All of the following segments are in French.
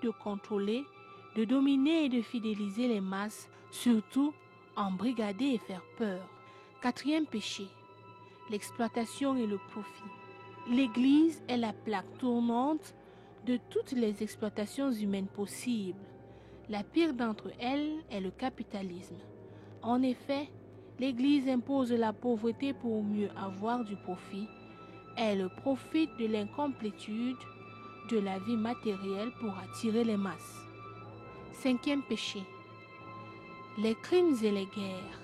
de contrôler, de dominer et de fidéliser les masses, surtout embrigader et faire peur. Quatrième péché, l'exploitation et le profit. L'Église est la plaque tournante de toutes les exploitations humaines possibles. La pire d'entre elles est le capitalisme. En effet, l'Église impose la pauvreté pour mieux avoir du profit. Elle profite de l'incomplétude de la vie matérielle pour attirer les masses. Cinquième péché, les crimes et les guerres.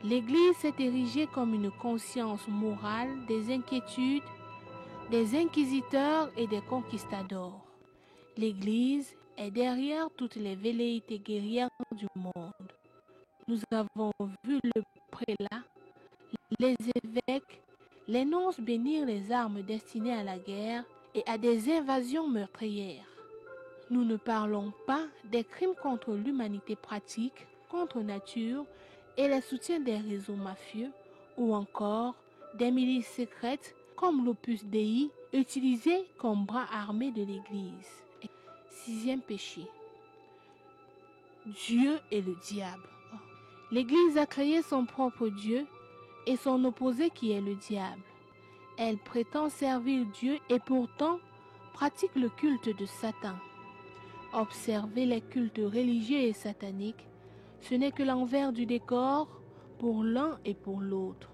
L'Église s'est érigée comme une conscience morale des inquiétudes, des inquisiteurs et des conquistadors. L'Église est derrière toutes les velléités guerrières du monde. Nous avons vu le prélat, les évêques, les nonces bénir les armes destinées à la guerre et à des invasions meurtrières. Nous ne parlons pas des crimes contre l'humanité pratique, contre nature et le soutien des réseaux mafieux ou encore des milices secrètes comme l'Opus Dei utilisées comme bras armés de l'Église. Sixième péché, Dieu et le diable. L'Église a créé son propre Dieu et son opposé qui est le diable. Elle prétend servir Dieu et pourtant pratique le culte de Satan. Observer les cultes religieux et sataniques, ce n'est que l'envers du décor pour l'un et pour l'autre.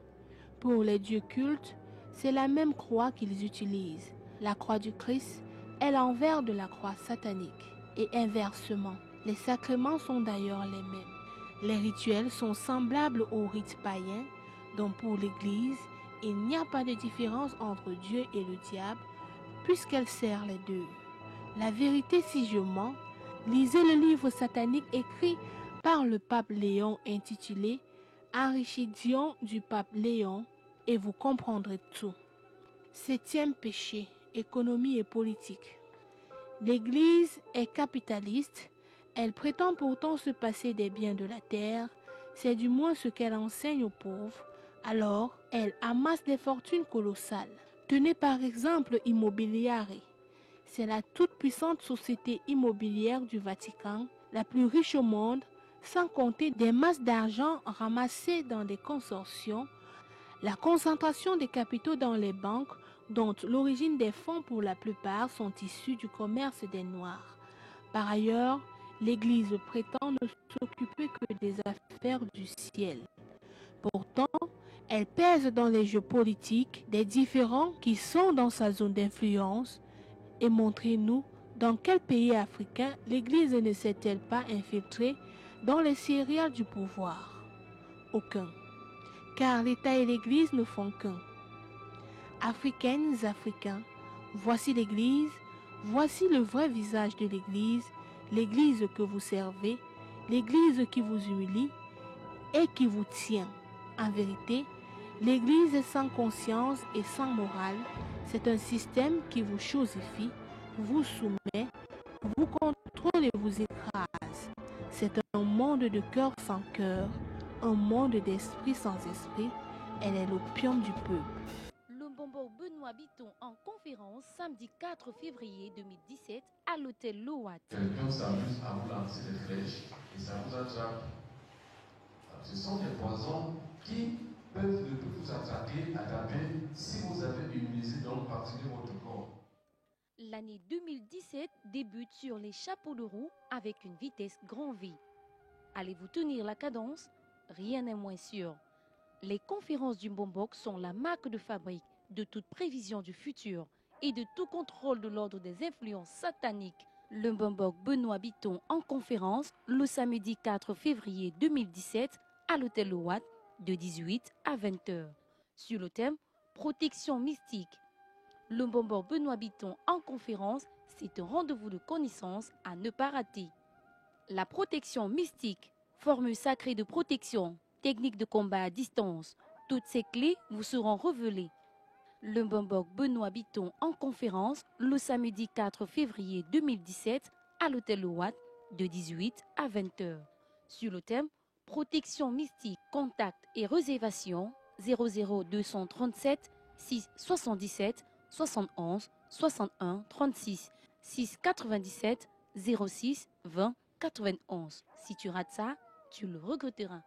Pour les dieux cultes, c'est la même croix qu'ils utilisent. La croix du Christ est l'envers de la croix satanique. Et inversement, les sacrements sont d'ailleurs les mêmes. Les rituels sont semblables aux rites païens, donc pour l'Église, il n'y a pas de différence entre Dieu et le diable, puisqu'elle sert les deux. La vérité, si je mens, lisez le livre satanique écrit par le pape Léon intitulé Archidion du pape Léon et vous comprendrez tout. Septième péché, économie et politique. L'Église est capitaliste, elle prétend pourtant se passer des biens de la terre, c'est du moins ce qu'elle enseigne aux pauvres, alors elle amasse des fortunes colossales. Tenez par exemple Immobiliare. C'est la toute-puissante société immobilière du Vatican, la plus riche au monde, sans compter des masses d'argent ramassées dans des consortiums, la concentration des capitaux dans les banques, dont l'origine des fonds pour la plupart sont issus du commerce des Noirs. Par ailleurs, l'Église prétend ne s'occuper que des affaires du ciel. Pourtant, elle pèse dans les jeux politiques des différends qui sont dans sa zone d'influence. Et montrez-nous dans quel pays africain l'Église ne s'est-elle pas infiltrée dans les céréales du pouvoir? Aucun. Car l'État et l'Église ne font qu'un. Africaines, Africains, voici l'Église, voici le vrai visage de l'Église que vous servez, l'Église qui vous humilie et qui vous tient. En vérité, l'Église est sans conscience et sans morale. C'est un système qui vous chosifie, vous soumet, vous contrôle et vous écrase. C'est un monde de cœur sans cœur, un monde d'esprit sans esprit. Elle est l'opium du peuple. Lumbombo Benoît Bitton en conférence samedi 4 février 2017 à l'hôtel Loat. Quelqu'un s'amuse à vous lancer des flèches et ça vous attrape. Ce sont des poisons qui ne peuvent vous attraper si vous avez une musique dans une partie de votre corps. L'année 2017 débute sur les chapeaux de roue avec une vitesse grand V. Allez-vous tenir la cadence? Rien n'est moins sûr. Les conférences du Mbombok sont la marque de fabrique de toute prévision du futur et de tout contrôle de l'ordre des influences sataniques. Le Mbombok Benoît Bitton en conférence le samedi 4 février 2017 à l'hôtel Loat de 18 à 20h. Sur le thème protection mystique. Le Mbombok Benoît Bitton en conférence, c'est un rendez-vous de connaissances à ne pas rater. La protection mystique, formule sacrée de protection, technique de combat à distance, toutes ces clés vous seront révélées. Le Mbombok Benoît Bitton en conférence le samedi 4 février 2017 à l'hôtel Loat de 18 à 20h. Sur le thème protection mystique, contact et réservation 00237 677 71 61 36 6 97 06 20 91. Si tu rates ça, tu le regretteras.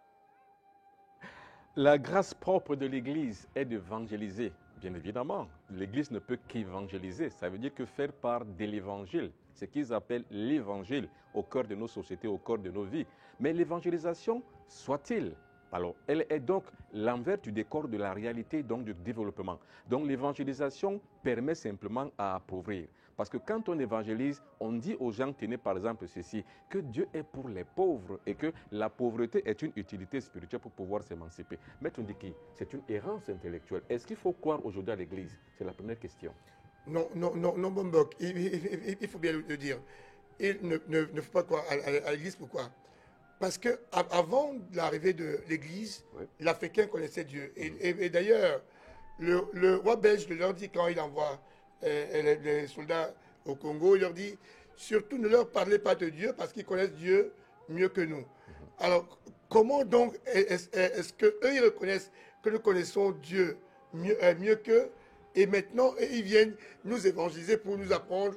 La grâce propre de l'Église est d'évangéliser. Bien évidemment, l'Église ne peut qu'évangéliser. Ça veut dire que faire part de l'Évangile, ce qu'ils appellent l'Évangile au cœur de nos sociétés, au cœur de nos vies. Mais l'évangélisation, soit-il, alors, elle est donc l'envers du décor de la réalité, donc du développement. Donc, l'évangélisation permet simplement à appauvrir. Parce que quand on évangélise, on dit aux gens, tenez par exemple ceci, que Dieu est pour les pauvres et que la pauvreté est une utilité spirituelle pour pouvoir s'émanciper. Mais on dit que c'est une errance intellectuelle. Est-ce qu'il faut croire aujourd'hui à l'Église? C'est la première question. Non, Bombok, il faut bien le dire. Il ne faut pas croire à l'Église. Pourquoi? Parce qu'avant l'arrivée de l'Église, oui, l'Africain connaissait Dieu. Et d'ailleurs, le roi belge leur dit, quand il envoie les soldats au Congo, il leur dit, surtout ne leur parlez pas de Dieu parce qu'ils connaissent Dieu mieux que nous. Alors, comment donc est-ce qu'eux, ils reconnaissent que nous connaissons Dieu mieux qu'eux, et maintenant, ils viennent nous évangéliser pour nous apprendre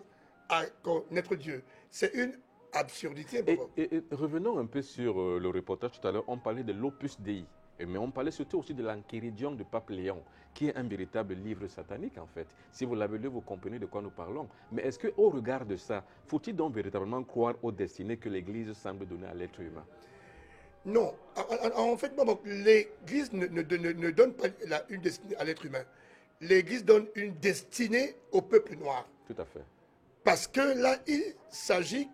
à connaître Dieu? C'est une absurdité. Et revenons un peu sur le reportage tout à l'heure. On parlait de l'Opus Dei, mais on parlait surtout aussi de l'Enchiridion du pape Léon, qui est un véritable livre satanique en fait. Si vous l'avez lu, vous comprenez de quoi nous parlons. Mais est-ce qu'au regard de ça, faut-il donc véritablement croire aux destinées que l'Église semble donner à l'être humain? Non. En fait, l'Église ne donne pas une destinée à l'être humain. L'Église donne une destinée au peuple noir. Tout à fait. Parce que là, il s'agit,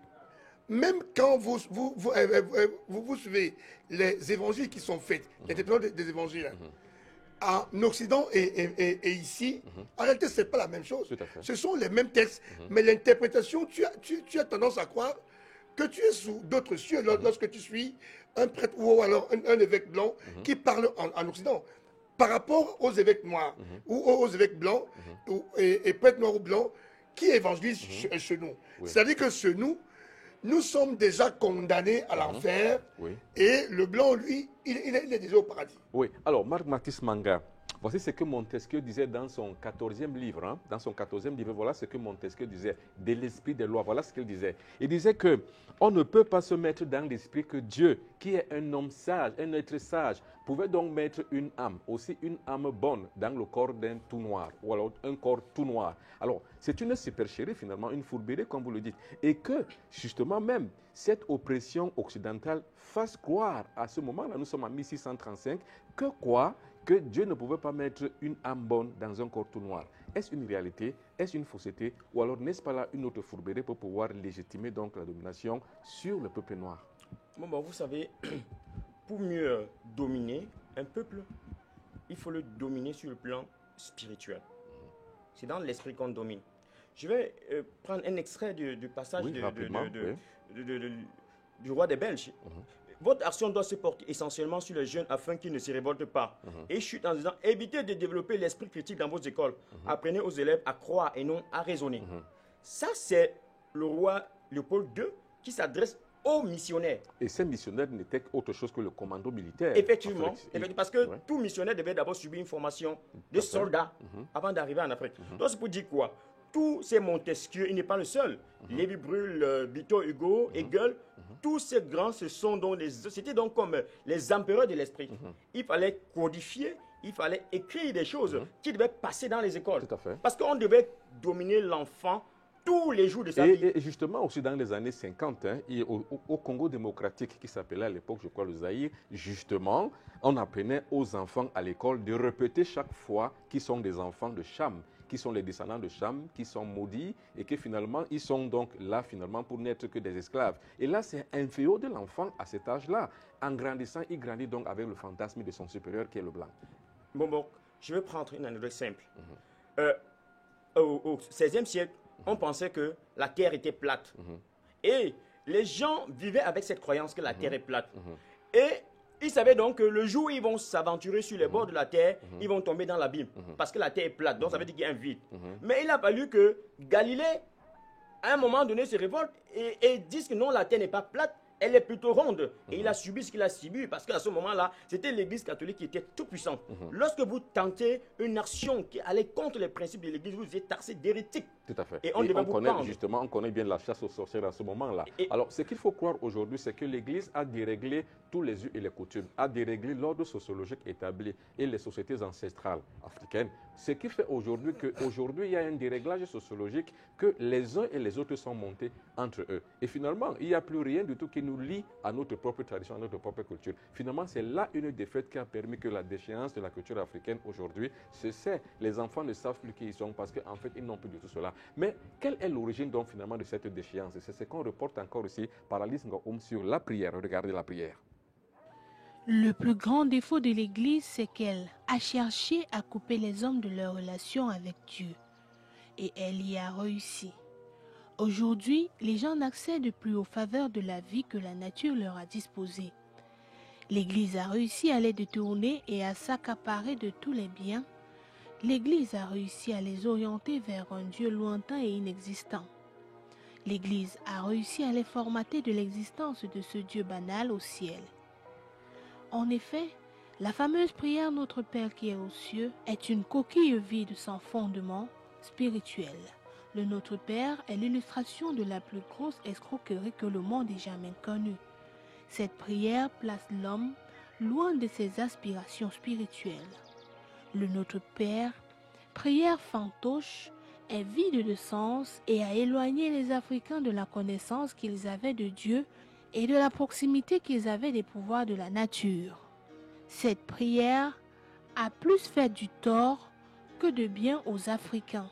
même quand vous suivez les évangiles qui sont faits, l'interprétation des évangiles, en Occident et ici, en réalité, ce n'est pas la même chose. Ce sont les mêmes textes, mais l'interprétation, tu as tendance à croire que tu es sous d'autres cieux lorsque tu suis un prêtre ou alors un évêque blanc qui parle en Occident. Par rapport aux évêques noirs ou aux évêques blancs et prêtres noirs ou blancs qui évangélisent chez nous. Oui. C'est-à-dire que chez nous sommes déjà condamnés à l'enfer, oui, et le blanc, lui, il est déjà au paradis. Oui, alors Marc Mathis Manga, voici ce que Montesquieu disait dans son 14e livre. Hein? Dans son 14e livre, voilà ce que Montesquieu disait, de l'esprit des lois. Voilà ce qu'il disait. Il disait que on ne peut pas se mettre dans l'esprit que Dieu, qui est un homme sage, un être sage, pouvait donc mettre une âme, aussi une âme bonne, dans le corps d'un tout noir, ou alors un corps tout noir. Alors, c'est une supercherie finalement, une fourberie comme vous le dites. Et que, justement même, cette oppression occidentale fasse croire à ce moment-là, nous sommes en 1635, que quoi? Que Dieu ne pouvait pas mettre une âme bonne dans un corps tout noir. Est-ce une réalité? Est-ce une fausseté? Ou alors n'est-ce pas là une autre fourberie pour pouvoir légitimer donc la domination sur le peuple noir? Bon, vous savez, pour mieux dominer un peuple, il faut le dominer sur le plan spirituel. C'est dans l'esprit qu'on domine. Je vais prendre un extrait du passage du roi des Belges. Votre action doit se porter essentiellement sur les jeunes afin qu'ils ne se révoltent pas. Et je suis en disant, évitez de développer l'esprit critique dans vos écoles. Apprenez aux élèves à croire et non à raisonner. Ça, c'est le roi Léopold II qui s'adresse aux missionnaires. Et ces missionnaires n'étaient autre chose que le commando militaire. Effectivement, parce que tout missionnaire devait d'abord subir une formation de soldats avant d'arriver en Afrique. Donc, c'est pour dire quoi? Tous ces Montesquieu, il n'est pas le seul. Lévi-Bruhl, Victor Hugo, Hegel, tous ces grands, c'était donc comme les empereurs de l'esprit. Il fallait codifier, il fallait écrire des choses qui devaient passer dans les écoles. Tout à fait. Parce qu'on devait dominer l'enfant tous les jours de sa vie. Et justement, aussi dans les années 50, hein, au Congo démocratique, qui s'appelait à l'époque, je crois, le Zaïre, justement, on apprenait aux enfants à l'école de répéter chaque fois qu'ils sont des enfants de Cham, qui sont les descendants de Cham, qui sont maudits, et que finalement, ils sont donc là, finalement, pour n'être que des esclaves. Et là, c'est inférieur de l'enfant à cet âge-là. En grandissant, il grandit donc avec le fantasme de son supérieur, qui est le blanc. Bon, je vais prendre une anecdote simple. Au XVIe siècle, on pensait que la terre était plate. Et les gens vivaient avec cette croyance que la terre est plate. Et ils savaient donc que le jour où ils vont s'aventurer sur les bords de la terre, ils vont tomber dans l'abîme. Parce que la terre est plate, donc ça veut dire qu'il y a un vide. Mais il a fallu que Galilée, à un moment donné, se révolte et dise que non, la terre n'est pas plate, elle est plutôt ronde. Et il a subi ce qu'il a subi parce qu'à ce moment-là, c'était l'Église catholique qui était tout puissante. Lorsque vous tentez une action qui allait contre les principes de l'Église, vous êtes taxé d'hérétique. Tout à fait. Et on devait vous connaît, pendre. justement, on connaît bien la chasse aux sorcières à ce moment-là. Alors, ce qu'il faut croire aujourd'hui, c'est que l'Église a déréglé tous les us et les coutumes, a déréglé l'ordre sociologique établi et les sociétés ancestrales africaines. Ce qui fait aujourd'hui qu'aujourd'hui, il y a un déréglage sociologique que les uns et les autres sont montés entre eux. Et finalement, il n'y a plus rien du tout qui nous lie à notre propre tradition, à notre propre culture. Finalement, c'est là une défaite qui a permis que la déchéance de la culture africaine aujourd'hui se sait. Les enfants ne savent plus qui ils sont parce qu'en fait, ils n'ont plus du tout cela. Mais quelle est l'origine donc finalement de cette déchéance? C'est ce qu'on reporte encore ici par Alice Ngoum sur la prière. Regardez la prière. Le plus grand défaut de l'Église, c'est qu'elle a cherché à couper les hommes de leur relation avec Dieu. Et elle y a réussi. Aujourd'hui, les gens n'accèdent plus aux faveurs de la vie que la nature leur a disposée. L'Église a réussi à les détourner et à s'accaparer de tous les biens. L'Église a réussi à les orienter vers un Dieu lointain et inexistant. L'Église a réussi à les formater de l'existence de ce Dieu banal au ciel. En effet, la fameuse prière Notre Père qui est aux cieux est une coquille vide sans fondement spirituel. Le Notre Père est l'illustration de la plus grosse escroquerie que le monde ait jamais connue. Cette prière place l'homme loin de ses aspirations spirituelles. Le Notre Père, prière fantoche, est vide de sens et a éloigné les Africains de la connaissance qu'ils avaient de Dieu et de la proximité qu'ils avaient des pouvoirs de la nature. Cette prière a plus fait du tort que de bien aux Africains.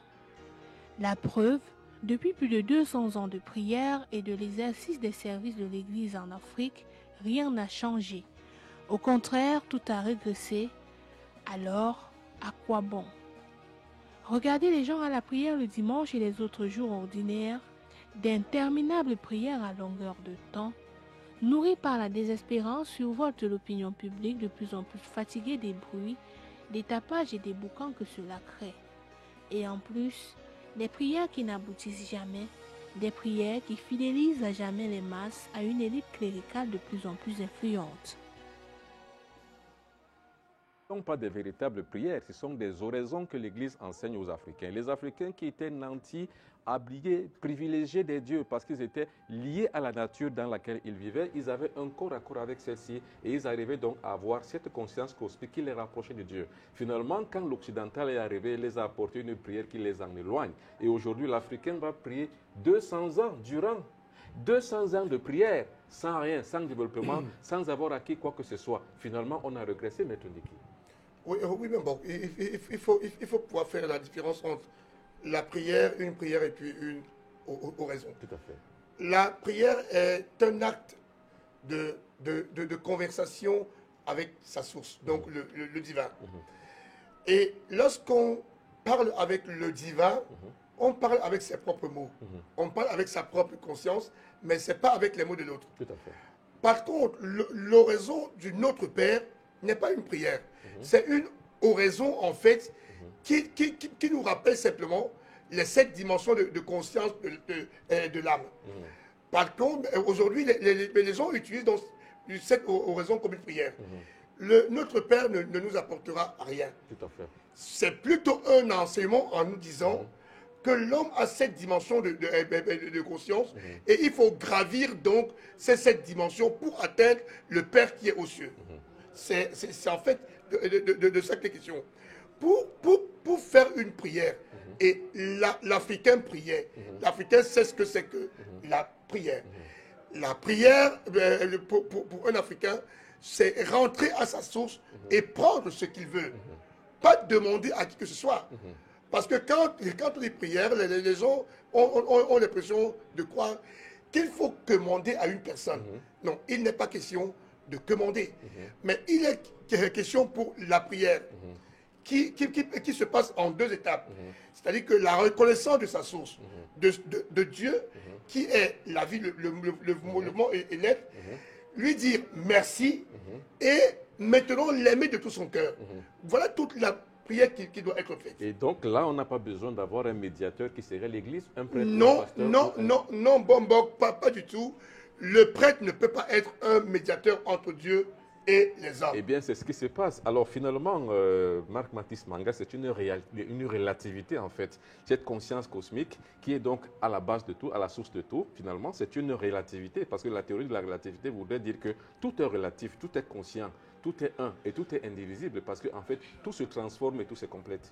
La preuve, depuis plus de 200 ans de prière et de l'exercice des services de l'Église en Afrique, rien n'a changé. Au contraire, tout a régressé. Alors, à quoi bon? Regardez les gens à la prière le dimanche et les autres jours ordinaires, d'interminables prières à longueur de temps, nourries par la désespérance, survoltent l'opinion publique de plus en plus fatiguée des bruits, des tapages et des boucans que cela crée. Et en plus, des prières qui n'aboutissent jamais, des prières qui fidélisent à jamais les masses à une élite cléricale de plus en plus influente. Ce ne sont pas des véritables prières, ce sont des oraisons que l'Église enseigne aux Africains. Les Africains qui étaient nantis, habillés, privilégiés des dieux parce qu'ils étaient liés à la nature dans laquelle ils vivaient, ils avaient un corps à corps avec celle-ci et ils arrivaient donc à avoir cette conscience cosmique qui les rapprochait de Dieu. Finalement, quand l'Occidental est arrivé, il les a apporté une prière qui les en éloigne. Et aujourd'hui, l'Africain va prier 200 ans durant. 200 ans de prière, sans rien, sans développement, sans avoir acquis quoi que ce soit. Finalement, on a régressé, Maître Ndiki. Oui, mais bon, il faut pouvoir faire la différence entre la prière, une prière et puis une oraison. Tout à fait. La prière est un acte de conversation avec sa source, donc le divin. Et lorsqu'on parle avec le divin, on parle avec ses propres mots. On parle avec sa propre conscience, mais ce n'est pas avec les mots de l'autre. Tout à fait. Par contre, l'oraison du Notre Père n'est pas une prière. C'est une oraison, en fait, qui nous rappelle simplement les 7 dimensions de conscience de l'âme. Par contre, aujourd'hui, les gens utilisent donc cette oraison comme une prière. Notre Père ne nous apportera rien. Tout à fait. C'est plutôt un enseignement en nous disant que l'homme a 7 dimensions de conscience et il faut gravir donc ces 7 dimensions pour atteindre le Père qui est aux cieux. C'est en fait de ça que question. Pour faire une prière, et l'Africain priait, l'Africain sait ce que c'est que la prière. La prière, pour un Africain, c'est rentrer à sa source et prendre ce qu'il veut. Pas demander à qui que ce soit. Parce que quand on dit prière, les gens ont l'impression de croire qu'il faut commander à une personne. Non, il n'est pas question de commander. Mais il est question pour la prière qui se passe en 2 étapes. C'est-à-dire que la reconnaissance de sa source, de Dieu, qui est la vie, le mouvement et l'être, lui dire merci et maintenant l'aimer de tout son cœur. Voilà toute la prière qui doit être faite. Et donc là, on n'a pas besoin d'avoir un médiateur qui serait l'Église, un prêtre, non, un pasteur. non, pas du tout. le prêtre ne peut pas être un médiateur entre Dieu et les hommes. Eh bien, c'est ce qui se passe. Alors, finalement, Marc Mathis Manga, c'est une relativité, en fait. Cette conscience cosmique qui est donc à la base de tout, à la source de tout, finalement, c'est une relativité. Parce que la théorie de la relativité voudrait dire que tout est relatif, tout est conscient, tout est un et tout est indivisible. Parce qu'en fait, tout se transforme et tout se complète.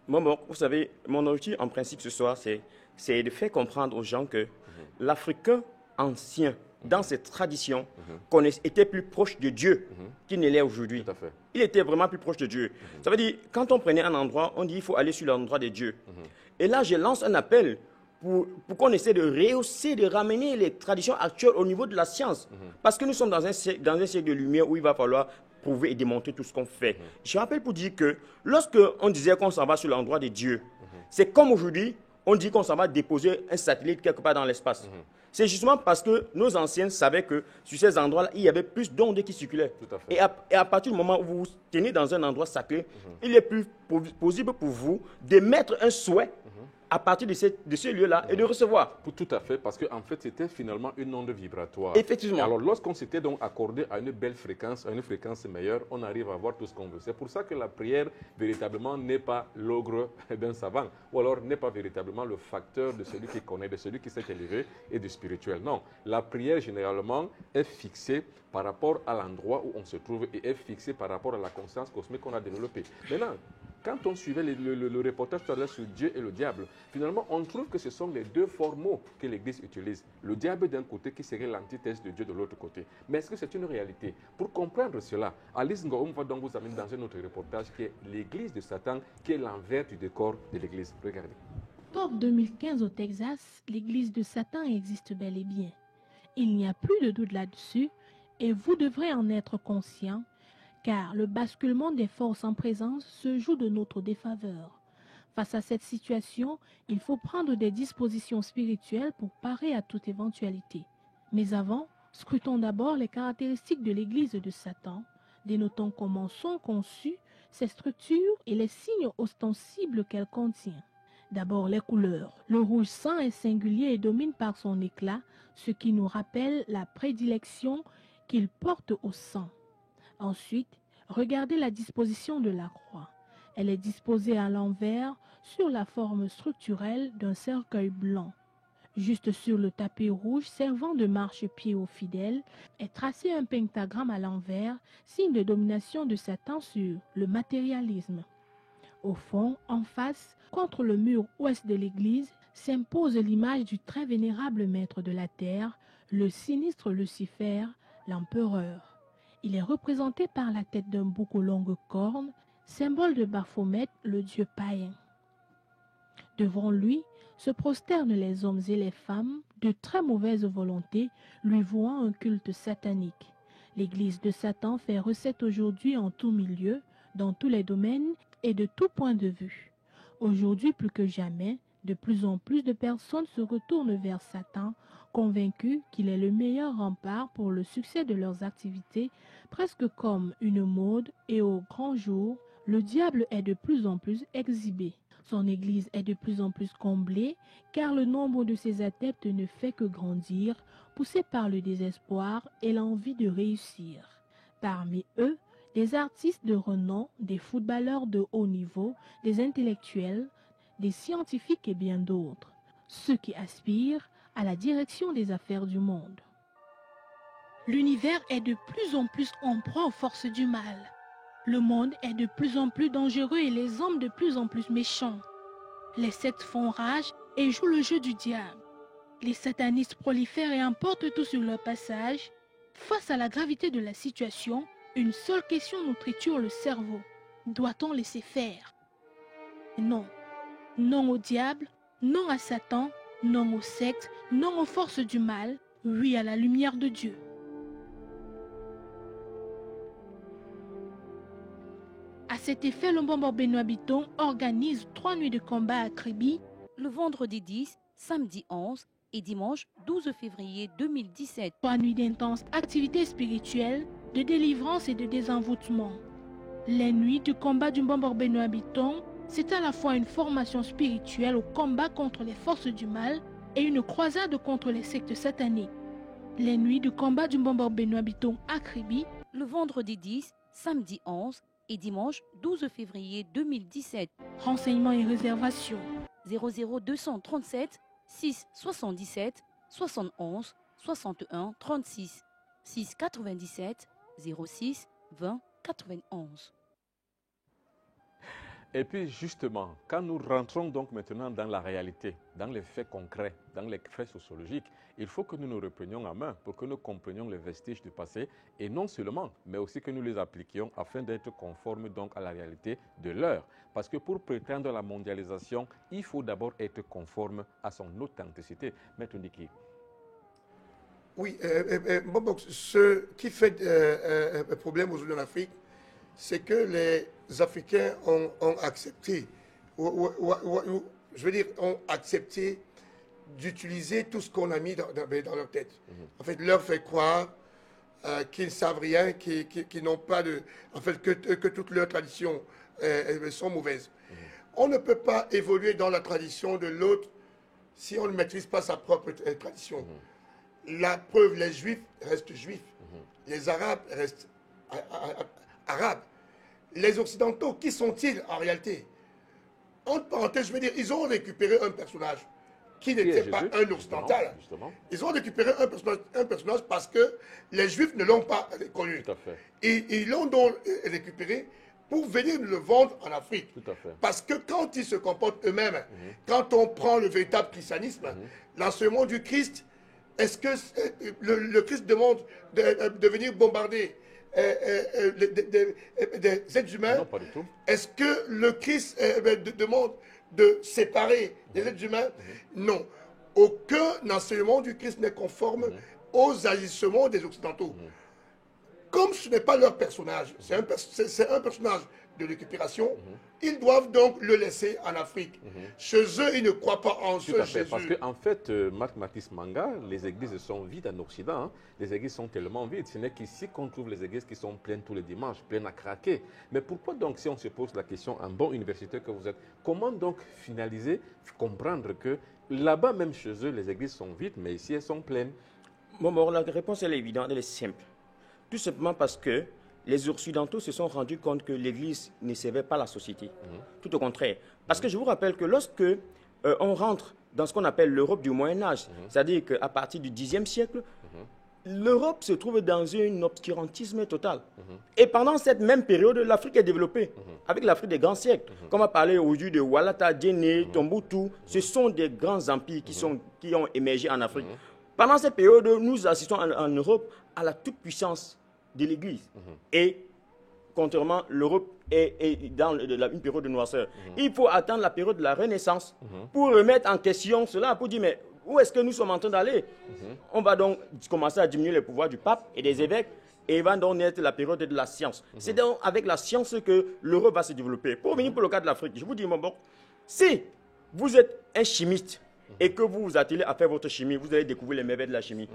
Bon, vous savez, mon objectif, en principe, ce soir, c'est de faire comprendre aux gens que l'Africain ancien, dans ses traditions, était plus proche de Dieu qu'il ne l'est aujourd'hui. Tout à fait. Il était vraiment plus proche de Dieu. Ça veut dire, quand on prenait un endroit, on dit il faut aller sur l'endroit de Dieu. Et là, je lance un appel pour qu'on essaie de rehausser, de ramener les traditions actuelles au niveau de la science. Parce que nous sommes dans un siècle de lumière où il va falloir prouver et démontrer tout ce qu'on fait. Je rappelle pour dire que lorsque on disait qu'on s'en va sur l'endroit de Dieu, c'est comme aujourd'hui, on dit qu'on s'en va déposer un satellite quelque part dans l'espace. C'est justement parce que nos anciens savaient que sur ces endroits-là, il y avait plus d'ondes qui circulaient. Tout à fait. Et à partir du moment où vous vous tenez dans un endroit sacré, il est plus possible pour vous de mettre un souhait à partir de ce lieu-là et de recevoir. Tout à fait, parce qu'en fait, c'était finalement une onde vibratoire. Effectivement. Alors, lorsqu'on s'était donc accordé à une belle fréquence, à une fréquence meilleure, on arrive à voir tout ce qu'on veut. C'est pour ça que la prière, véritablement, n'est pas l'ogre d'un savant, ou alors n'est pas véritablement le facteur de celui qui connaît, de celui qui s'est élevé et du spirituel. Non, la prière, généralement, est fixée par rapport à l'endroit où on se trouve et est fixée par rapport à la conscience cosmique qu'on a développée. Maintenant, quand on suivait le reportage tout à l'heure sur Dieu et le diable, finalement, on trouve que ce sont les deux formaux que l'Église utilise. Le diable d'un côté qui serait l'antithèse de Dieu de l'autre côté. Mais est-ce que c'est une réalité? Pour comprendre cela, Alice Ngoum va donc vous amener dans un autre reportage qui est l'Église de Satan, qui est l'envers du décor de l'Église. Regardez. Octobre 2015 au Texas, l'Église de Satan existe bel et bien. Il n'y a plus de doute là-dessus et vous devrez en être conscient, car le basculement des forces en présence se joue de notre défaveur. Face à cette situation, il faut prendre des dispositions spirituelles pour parer à toute éventualité. Mais avant, scrutons d'abord les caractéristiques de l'Église de Satan, dénotant comment sont conçues ses structures et les signes ostensibles qu'elle contient. D'abord les couleurs. Le rouge sang est singulier et domine par son éclat, ce qui nous rappelle la prédilection qu'il porte au sang. Ensuite, regardez la disposition de la croix. Elle est disposée à l'envers sur la forme structurelle d'un cercueil blanc. Juste sur le tapis rouge servant de marchepied aux fidèles est tracé un pentagramme à l'envers, signe de domination de Satan sur le matérialisme. Au fond, en face, contre le mur ouest de l'église, s'impose l'image du très vénérable maître de la terre, le sinistre Lucifer, l'empereur. Il est représenté par la tête d'un bouc aux longues cornes, symbole de Baphomet, le dieu païen. Devant lui se prosternent les hommes et les femmes de très mauvaise volonté, lui vouant un culte satanique. L'Église de Satan fait recette aujourd'hui en tout milieu, dans tous les domaines et de tout point de vue. Aujourd'hui, plus que jamais, de plus en plus de personnes se retournent vers Satan, convaincus qu'il est le meilleur rempart pour le succès de leurs activités, presque comme une mode, et au grand jour, le diable est de plus en plus exhibé. Son église est de plus en plus comblée, car le nombre de ses adeptes ne fait que grandir, poussés par le désespoir et l'envie de réussir. Parmi eux, des artistes de renom, des footballeurs de haut niveau, des intellectuels, des scientifiques et bien d'autres, ceux qui aspirent à la direction des affaires du monde. L'univers est de plus en plus en proie aux forces du mal. Le monde est de plus en plus dangereux et les hommes de plus en plus méchants. Les sectes font rage et jouent le jeu du diable. Les satanistes prolifèrent et emportent tout sur leur passage. Face à la gravité de la situation, une seule question nous triture le cerveau. Doit-on laisser faire? Non. Non au diable, non à Satan, non aux sectes, non aux forces du mal, oui à la lumière de Dieu. À cet effet, le Mbombo Benoît Bitton organise 3 nuits de combat à Kribi, le vendredi 10, samedi 11 et dimanche 12 février 2017. 3 nuits d'intenses activités spirituelles, de délivrance et de désenvoûtement. Les nuits du combat du Mbombo Benoît Bitton, c'est à la fois une formation spirituelle au combat contre les forces du mal et une croisade contre les sectes sataniques. Les nuits de combat du Mbombo Benoît Biton à Kribi, le vendredi 10, samedi 11 et dimanche 12 février 2017. Renseignements et réservations 00237 6 77 71 61 36 6 97 06 20 91. Et puis justement, quand nous rentrons donc maintenant dans la réalité, dans les faits concrets, dans les faits sociologiques, il faut que nous nous reprenions en main pour que nous comprenions les vestiges du passé et non seulement, mais aussi que nous les appliquions afin d'être conformes donc à la réalité de l'heure. Parce que pour prétendre à la mondialisation, il faut d'abord être conforme à son authenticité. Maître Ndiki. Oui, ce qui fait un problème aujourd'hui en Afrique, c'est que les Africains ont accepté, je veux dire, ont accepté d'utiliser tout ce qu'on a mis dans leur tête. En fait, leur fait croire qu'ils ne savent rien, qu'ils n'ont pas de... En fait, que toutes leurs traditions sont mauvaises. On ne peut pas évoluer dans la tradition de l'autre si on ne maîtrise pas sa propre tradition. La preuve, les Juifs restent Juifs. Les Arabes restent Arabes. Les Occidentaux, qui sont-ils en réalité? Entre parenthèses, je veux dire, ils ont récupéré un personnage qui n'était pas un occidental. Justement. Ils ont récupéré un personnage parce que les Juifs ne l'ont pas connu. Tout à fait. Et ils l'ont donc récupéré pour venir le vendre en Afrique. Tout à fait. Parce que quand ils se comportent eux-mêmes, quand on prend le véritable christianisme, l'enseignement du Christ, est-ce que le Christ demande de venir bombarder des êtres humains? Non, pas du tout. Est-ce que le Christ demande de séparer les êtres humains? Non. Aucun enseignement du Christ n'est conforme aux agissements des Occidentaux. Comme ce n'est pas leur personnage, c'est un personnage de récupération, ils doivent donc le laisser en Afrique. Chez eux, ils ne croient pas en ce Jésus. Parce qu'en fait, Marc Mathis Manga, les églises sont vides en Occident. Hein. Les églises sont tellement vides. Ce n'est qu'ici qu'on trouve les églises qui sont pleines tous les dimanches, pleines à craquer. Mais pourquoi donc, si on se pose la question, un bon universitaire que vous êtes, comment donc finaliser, comprendre que là-bas, même chez eux, les églises sont vides, mais ici, elles sont pleines? Bon, la réponse, elle est évidente, elle est simple. Tout simplement parce que les Occidentaux se sont rendus compte que l'Église ne servait pas la société. Tout au contraire. Parce que je vous rappelle que lorsque on rentre dans ce qu'on appelle l'Europe du Moyen-Âge, c'est-à-dire qu'à partir du Xe siècle, l'Europe se trouve dans un obscurantisme total. Et pendant cette même période, l'Afrique est développée, avec l'Afrique des grands siècles. Comme on va parler aujourd'hui de Walata, Djéné, Tombouctou, ce sont des grands empires qui ont émergé en Afrique. Pendant cette période, nous assistons en Europe à la toute-puissance de l'Église. Et contrairement, l'Europe est dans une période de noirceur. Il faut attendre la période de la Renaissance pour remettre en question cela, pour dire, mais où est-ce que nous sommes en train d'aller? On va donc commencer à diminuer les pouvoirs du pape et des évêques, et il va donc naître la période de la science. C'est donc avec la science que l'Europe va se développer. Pour venir pour le cas de l'Afrique, je vous dis, bon, si vous êtes un chimiste, et que vous vous attelez à faire votre chimie, vous allez découvrir les merveilles de la chimie.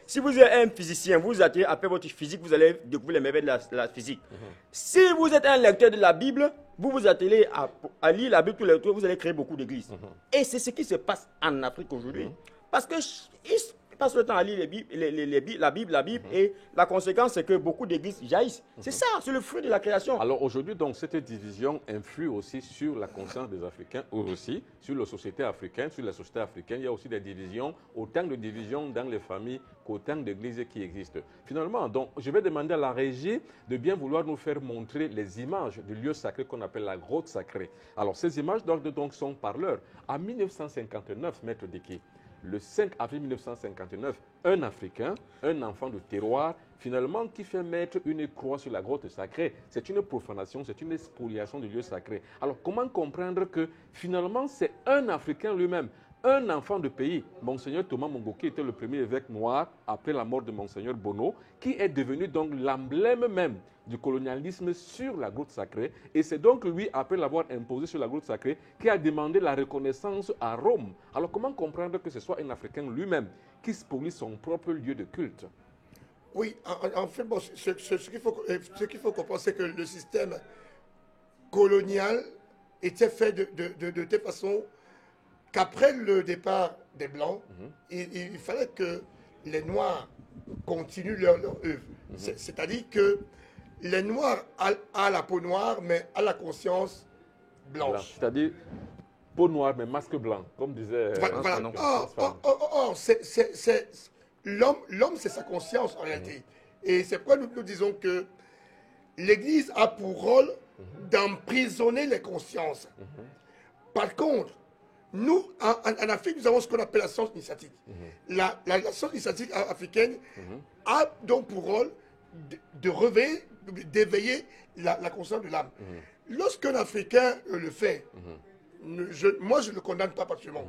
Si vous êtes un physicien, vous vous attelez à faire votre physique, vous allez découvrir les merveilles de la physique. Si vous êtes un lecteur de la Bible, vous vous attelez à lire la Bible tous les jours, vous allez créer beaucoup d'églises. Et c'est ce qui se passe en Afrique aujourd'hui. Parce que passe le temps à lire la Bible, et la conséquence, c'est que beaucoup d'églises jaillissent. C'est ça, c'est le fruit de la création. Alors aujourd'hui, donc, cette division influe aussi sur la conscience des Africains, aussi sur la société africaine, sur la société africaine. Il y a aussi des divisions, autant de divisions dans les familles qu'autant d'églises qui existent. Finalement, donc, je vais demander à la régie de bien vouloir nous faire montrer les images du lieu sacré qu'on appelle la grotte sacrée. Alors ces images donc sont parleurs. En 1959, Maître Ndiki, le 5 avril 1959, un Africain, un enfant de terroir, finalement, qui fait mettre une croix sur la grotte sacrée. C'est une profanation, c'est une spoliation du lieu sacré. Alors, comment comprendre que, finalement, c'est un Africain lui-même, un enfant de pays, Monseigneur Thomas Mongoké était le premier évêque noir après la mort de Monseigneur Bono, qui est devenu donc l'emblème même du colonialisme sur la grotte sacrée. Et c'est donc lui, après l'avoir imposé sur la grotte sacrée, qui a demandé la reconnaissance à Rome. Alors comment comprendre que ce soit un Africain lui-même qui spolie son propre lieu de culte? Oui, en fait, bon, ce qu'il faut comprendre, c'est que le système colonial était fait de telle façon qu'après le départ des Blancs, il fallait que les Noirs continuent leur œuvre. C'est-à-dire que les Noirs ont la peau noire, mais ont la conscience blanche. C'est-à-dire peau noire, mais masque blanc, comme disait... Voilà. L'homme, c'est sa conscience en réalité. Et c'est pourquoi nous disons que l'Église a pour rôle d'emprisonner les consciences. Par contre, nous, en Afrique, nous avons ce qu'on appelle la science initiatique. La science initiatique africaine a donc pour rôle de réveiller, d'éveiller la conscience de l'âme. Lorsqu'un Africain le fait, moi je ne le condamne pas particulièrement.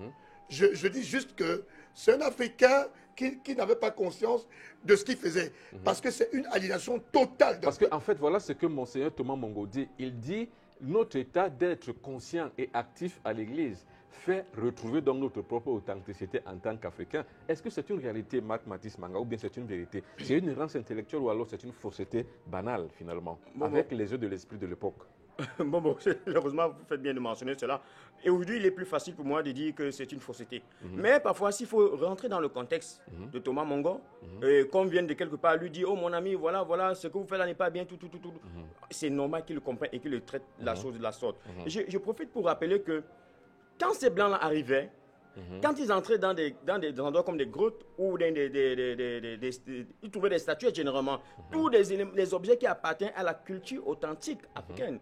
Je dis juste que c'est un Africain qui n'avait pas conscience de ce qu'il faisait. Parce que c'est une aliénation totale. Parce qu'en fait, voilà ce que Monseigneur Thomas Mongo dit. Il dit, notre état d'être conscient et actif à l'Église fait retrouver donc notre propre authenticité en tant qu'Africain. Est-ce que c'est une réalité, Marc Mathis Manga, ou bien c'est une vérité? C'est une errance intellectuelle ou alors c'est une fausseté banale, finalement, avec les yeux de l'esprit de l'époque? Heureusement, vous faites bien de mentionner cela. Et aujourd'hui, il est plus facile pour moi de dire que c'est une fausseté. Mais parfois, s'il faut rentrer dans le contexte de Thomas Mongo, qu'on vienne de quelque part lui dire, oh mon ami, voilà, ce que vous faites là n'est pas bien, tout. C'est normal qu'il le comprenne et qu'il le traite la chose de la sorte. Je profite pour rappeler que quand ces blancs-là arrivaient, quand ils entraient dans des endroits comme des grottes ou ils trouvaient des statuettes généralement, tous les objets qui appartiennent à la culture authentique africaine,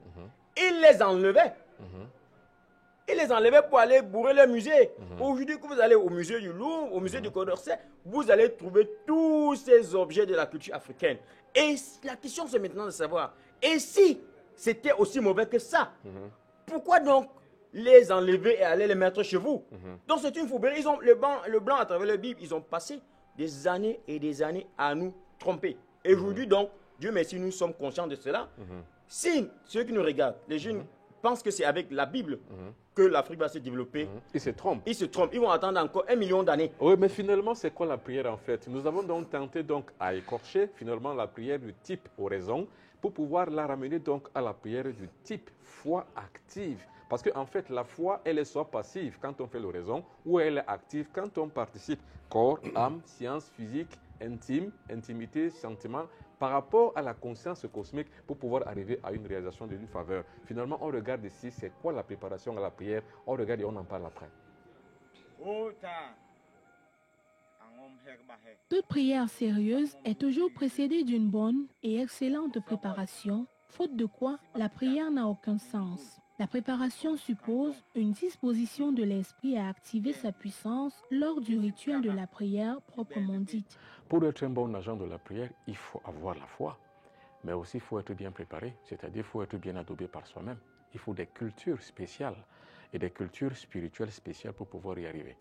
ils les enlevaient. Ils les enlevaient pour aller bourrer le musée. Aujourd'hui, quand vous allez au musée du Louvre, au musée du Quai d'Orsay, vous allez trouver tous ces objets de la culture africaine. Et la question, c'est maintenant de savoir, et si c'était aussi mauvais que ça, pourquoi donc les enlever et aller les mettre chez vous? Donc c'est une fourberie. Ils ont le blanc à travers la Bible, ils ont passé des années et des années à nous tromper. Et aujourd'hui donc, Dieu merci, nous sommes conscients de cela. Si ceux qui nous regardent, les jeunes, pensent que c'est avec la Bible que l'Afrique va se développer, Ils se trompent. ils se trompent. Ils vont attendre encore 1 million d'années. Oui, mais finalement, c'est quoi la prière en fait? Nous avons donc tenté donc à écorcher finalement la prière du type oraison pour pouvoir la ramener donc à la prière du type foi active. Parce qu'en fait, la foi, elle est soit passive quand on fait l'oraison, ou elle est active quand on participe. Corps, âme, science, physique, intimité, sentiment, par rapport à la conscience cosmique pour pouvoir arriver à une réalisation d'une faveur. Finalement, on regarde ici, c'est quoi la préparation à la prière, on regarde et on en parle après. Toute prière sérieuse est toujours précédée d'une bonne et excellente préparation, faute de quoi la prière n'a aucun sens. La préparation suppose une disposition de l'esprit à activer sa puissance lors du rituel de la prière proprement dite. Pour être un bon agent de la prière, il faut avoir la foi, mais aussi il faut être bien préparé, c'est-à-dire il faut être bien adobé par soi-même. Il faut des cultures spéciales et des cultures spirituelles spéciales pour pouvoir y arriver.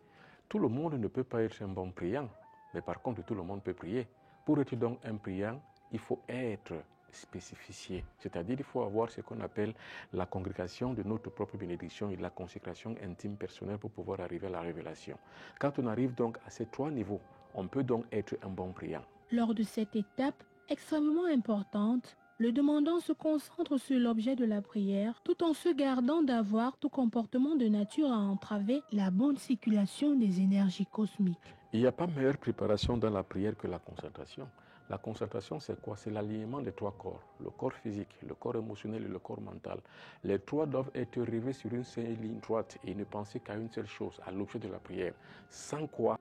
Tout le monde ne peut pas être un bon priant, mais par contre tout le monde peut prier. Pour être donc un priant, il faut être spécifié, c'est-à-dire il faut avoir ce qu'on appelle la congrégation de notre propre bénédiction et la consécration intime personnelle pour pouvoir arriver à la révélation. Quand on arrive donc à ces 3 niveaux, on peut donc être un bon priant. Lors de cette étape extrêmement importante, le demandant se concentre sur l'objet de la prière tout en se gardant d'avoir tout comportement de nature à entraver la bonne circulation des énergies cosmiques. Il n'y a pas meilleure préparation dans la prière que la concentration. La concentration, c'est quoi? C'est l'alignement des 3 corps, le corps physique, le corps émotionnel et le corps mental. Les 3 doivent être rivés sur une seule ligne droite et ne penser qu'à une seule chose, à l'objet de la prière. Sans quoi?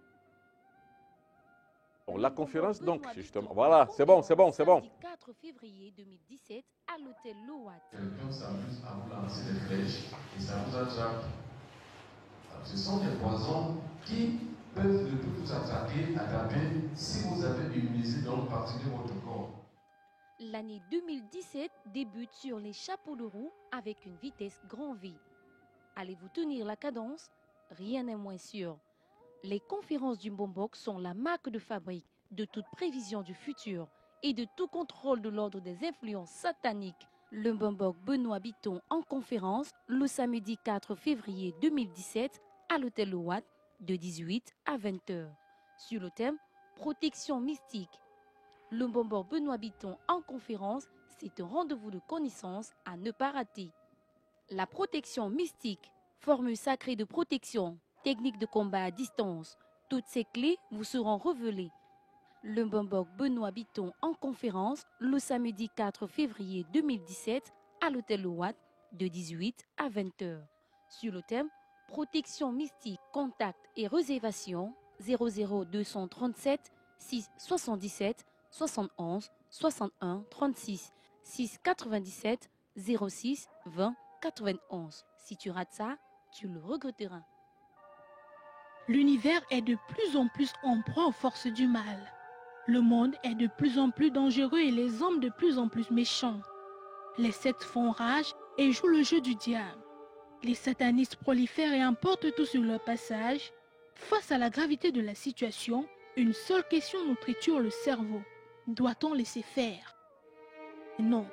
La conférence, donc, justement, voilà, c'est bon. 4 février 2017 à l'hôtel Loat. Quelqu'un s'amuse à vous lancer des flèches et ça vous attrape. Ce sont des poisons qui peuvent ne plus vous attaquer si vous avez immunisé dans une partie de votre corps. L'année 2017 débute sur les chapeaux de roue avec une vitesse grand V. Allez-vous tenir la cadence? Rien n'est moins sûr. Les conférences du Mbombok sont la marque de fabrique de toute prévision du futur et de tout contrôle de l'ordre des influences sataniques. Le Mbombok Benoît Bitton en conférence le samedi 4 février 2017 à l'hôtel Loat de 18 à 20 heures. Sur le thème protection mystique. Le Mbombok Benoît Bitton en conférence, c'est un rendez-vous de connaissances à ne pas rater. La protection mystique, formule sacrée de protection, technique de combat à distance, toutes ces clés vous seront révélées. Le Bombok Benoît Bitton en conférence le samedi 4 février 2017 à l'hôtel Ouad de 18 à 20 h. Sur le thème protection mystique, contact et réservation 00237 677 71 61 36 697 06 20 91. Si tu rates ça, tu le regretteras. L'univers est de plus en plus en proie aux forces du mal. Le monde est de plus en plus dangereux et les hommes de plus en plus méchants. Les sectes font rage et jouent le jeu du diable. Les satanistes prolifèrent et emportent tout sur leur passage. Face à la gravité de la situation, une seule question nous triture le cerveau. Doit-on laisser faire? Non.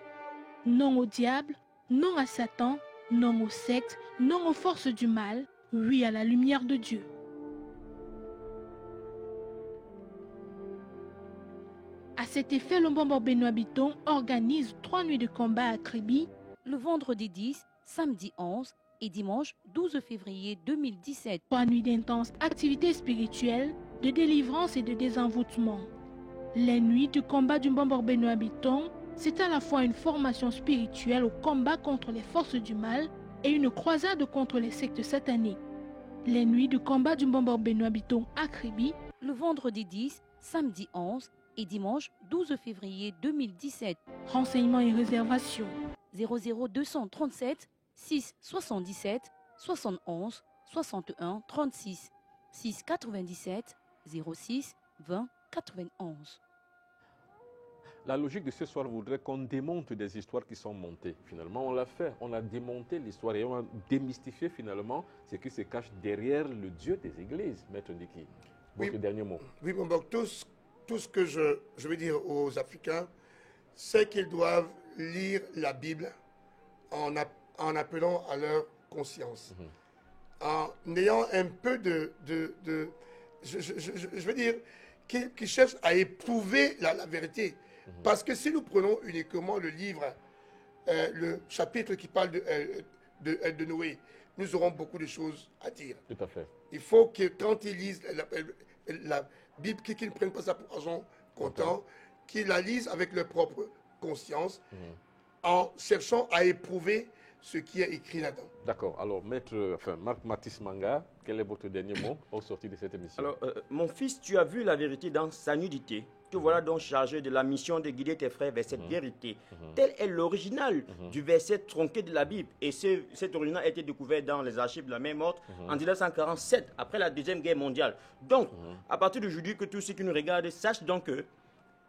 Non au diable, non à Satan, non aux sectes, non aux forces du mal, oui à la lumière de Dieu. À cet effet, le Bombok Benoît Bitton organise 3 nuits de combat à Kribi, le vendredi 10, samedi 11 et dimanche 12 février 2017. 3 nuits d'intenses activités spirituelles, de délivrance et de désenvoûtement. Les nuits du combat du Bombok Benoît Bitton, c'est à la fois une formation spirituelle au combat contre les forces du mal et une croisade contre les sectes sataniques. Les nuits du combat du Bombok Benoît Bitton à Kribi, le vendredi 10, samedi 11 et dimanche 12 février 2017. Renseignements et réservations 00237 677 71 61 36 697 06 20 91. La logique de ce soir voudrait qu'on démonte des histoires qui sont montées. Finalement, on l'a fait. On a démonté l'histoire et on a démystifié finalement ce qui se cache derrière le Dieu des églises. Maître Ndiki, votre dernier mot. Oui, Bombok, tout ce que je veux dire aux Africains, c'est qu'ils doivent lire la Bible en appelant à leur conscience. En ayant un peu je veux dire, qu'ils cherchent à éprouver la vérité. Parce que si nous prenons uniquement le livre, le chapitre qui parle de Noé, nous aurons beaucoup de choses à dire. Tout à fait. Il faut que quand ils lisent la Bible, qu'ils ne prennent pas ça pour argent comptant, qu'ils la lisent avec leur propre conscience, en cherchant à éprouver ce qui est écrit là-dedans. D'accord. Alors, Marc Mathis Manga, quel est votre dernier mot au sortir de cette émission? Alors, mon fils, tu as vu la vérité dans sa nudité. Te voilà donc chargé de la mission de guider tes frères vers cette vérité. Tel est l'original du verset tronqué de la Bible. Et cet original a été découvert dans les archives de la Main Morte en 1947, après la Deuxième Guerre mondiale. Donc, à partir d'aujourd'hui, que tous ceux qui nous regardent sachent donc que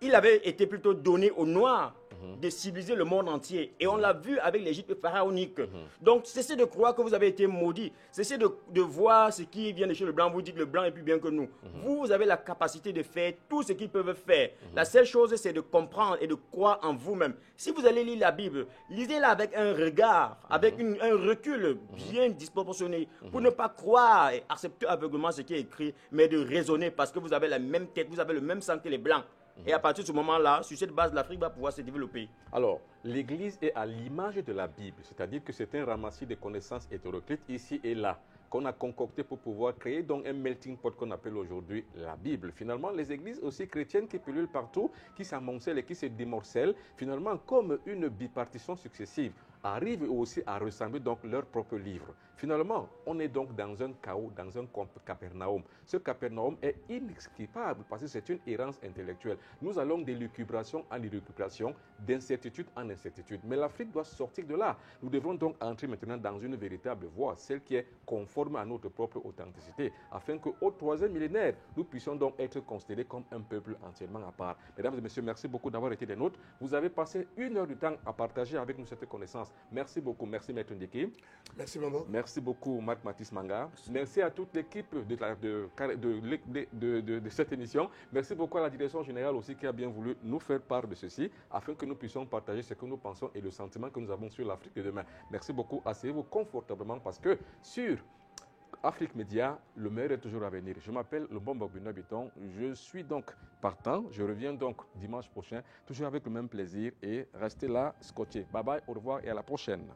il avait été plutôt donné aux Noirs de civiliser le monde entier. Et on l'a vu avec l'Égypte pharaonique. Donc, cessez de croire que vous avez été maudit. Cessez de voir ce qui vient de chez le blanc. Vous dites que le blanc est plus bien que nous. Vous avez la capacité de faire tout ce qu'ils peuvent faire. La seule chose, c'est de comprendre et de croire en vous-même. Si vous allez lire la Bible, lisez-la avec un regard, avec un recul bien disproportionné, pour ne pas croire et accepter aveuglement ce qui est écrit, mais de raisonner parce que vous avez la même tête, vous avez le même sang que les blancs. Et à partir de ce moment-là, sur cette base, l'Afrique va pouvoir se développer. Alors, l'Église est à l'image de la Bible, c'est-à-dire que c'est un ramassis de connaissances hétéroclites ici et là, qu'on a concocté pour pouvoir créer donc un melting pot qu'on appelle aujourd'hui la Bible. Finalement, les églises aussi chrétiennes qui pullulent partout, qui s'amoncellent et qui se démorcellent, finalement, comme une bipartition successive, arrivent aussi à ressembler donc leur propre livre. Finalement, on est donc dans un chaos, dans un Capernaum. Ce Capernaum est inextricable parce que c'est une errance intellectuelle. Nous allons d'élucubration en élucubration, d'incertitude en incertitude. Mais l'Afrique doit sortir de là. Nous devons donc entrer maintenant dans une véritable voie, celle qui est conforme à notre propre authenticité, afin qu'au troisième millénaire, nous puissions donc être considérés comme un peuple entièrement à part. Mesdames et messieurs, merci beaucoup d'avoir été des nôtres. Vous avez passé 1 heure du temps à partager avec nous cette connaissance. Merci beaucoup. Merci, Maître Ndiki. Merci, Maman. Merci beaucoup, Marc Mathis Manga. Merci à toute l'équipe de cette émission. Merci beaucoup à la direction générale aussi qui a bien voulu nous faire part de ceci, afin que nous puissions partager ce que nous pensons et le sentiment que nous avons sur l'Afrique de demain. Merci beaucoup. Asseyez-vous confortablement parce que sur Afrique Média, le meilleur est toujours à venir. Je m'appelle le Bombok Benoît Bitton. Je suis donc partant. Je reviens donc dimanche prochain, toujours avec le même plaisir et restez là, scotché. Bye bye, au revoir et à la prochaine.